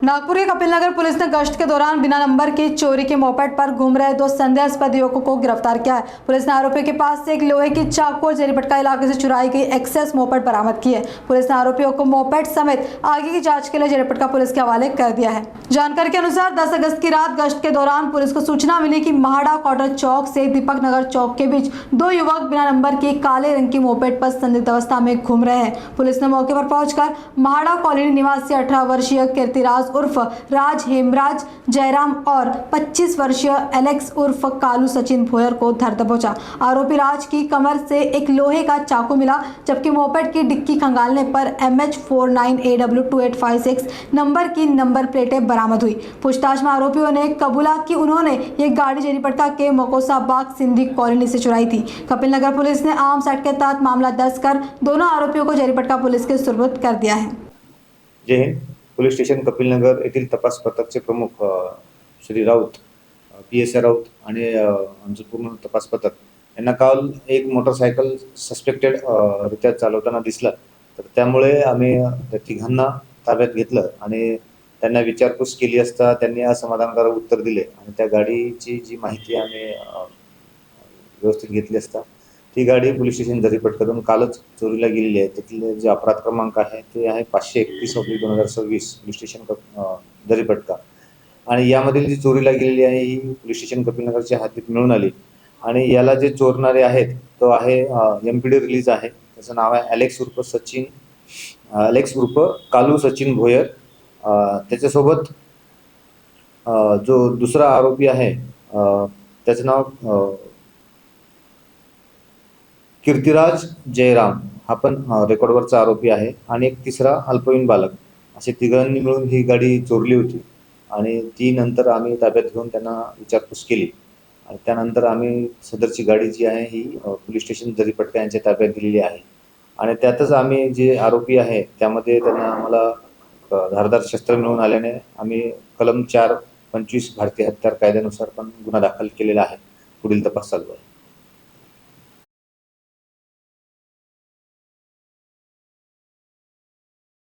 नागपुर के Kapil Nagar police ने गश्त के दौरान बिना नंबर की चोरी के मोपेड पर घूम रहे दो संदेहास्पद युवकों को गिरफ्तार किया है। पुलिस ने आरोपियों के पास से एक लोहे की चाकू और जरीपटका इलाके से चुराई गई एक्सेस मोपेड बरामद की है। पुलिस ने आरोपियों को मोपेड समेत आगे की जांच के लिए जरीपटका पुलिस के हवाले कर दिया है। जानकारी के अनुसार 10 अगस्त की रात गश्त के दौरान पुलिस को सूचना मिली कि महाड़ा कॉटन चौक से दीपक नगर चौक के बीच दो युवक बिना नंबर की काले रंग की मोपेड पर संदिग्ध अवस्था में घूम रहे हैं। पुलिस ने मौके पर पहुंचकर महाड़ा कॉलोनी निवासी 18 वर्षीय कीर्तिराज उर्फ राज हेमराज जयराम और 25 वर्षीय एलेक्स उर्फ कालू सचिन भोयर को धर दबोचा। आरोपी राज की कमर से एक लोहे का चाकू मिला, जबकि मोपेड की डिक्की खंगालने पर MH49AW2856 नंबर की नंबर प्लेटें बरामद हुई। पूछताछ में आरोपियों ने कबूला कि उन्होंने ये गाड़ी जरीपटका के मोकोसा बाग सिंधी कॉलोनी से चुराई थी। कपिल नगर पुलिस ने आर्म्स एक्ट के तहत मामला दर्ज कर दोनों आरोपियों को जरीपटका पुलिस के सुपुर्द कर दिया है। जय हिंद। पोलीस स्टेशन कपिलनगर येथील तपास पथकचे प्रमुख श्री राऊत, PSI राऊत आणि आमचं पूर्ण तपास पथक यांना काल एक मोटरसायकल सस्पेक्टेड रित्या चालवताना दिसला, तर त्यामुळे आम्ही त्या तिघांना ताब्यात घेतलं आणि त्यांना विचारपूस केली असता त्यांनी असमाधानकारक उत्तर दिले आणि त्या गाडीची जी माहिती आम्ही व्यवस्थित घेतली असता ती गाडी पोलीस स्टेशन जरीपटकातून कालच चोरीला गेलेली आहे। त्यातले जे अपराध क्रमांक आहे ते आहे 531/2026 पोलीस स्टेशन जरीपटका आणि यामधील जी चोरीला गेलेली आहे ही पोलीस स्टेशन कपिलनगरच्या हद्दीत मिळून आली आणि याला जे चोरणारे आहेत तो आहे MPD रिलीज आहे। त्याचं नाव आहे एलेक्स उर्फ कालू सचिन भोयर। त्याच्यासोबत जो दुसरा आरोपी आहे त्याचं नाव कीर्तिराज जयराम, हा पण रेकॉर्डवरचा आरोपी आहे आणि एक तिसरा अल्पवयीन बालक, असे तिघांनी मिळून ही गाडी चोरली होती आणि ती नंतर आम्ही ताब्यात घेऊन त्यांना विचारपूस केली आणि त्यानंतर आम्ही सदरची गाडी जी आहे ही पोलीस स्टेशन जरीपटका यांच्या ताब्यात दिलेली आहे आणि त्यातच आम्ही जे आरोपी आहे त्यामध्ये त्यांना आम्हाला धारदार शस्त्र मिळून आल्याने आम्ही कलम 425 भारतीय हत्यार कायद्यानुसार पण गुन्हा दाखल केलेला आहे। पुढील तपास चालू आहे।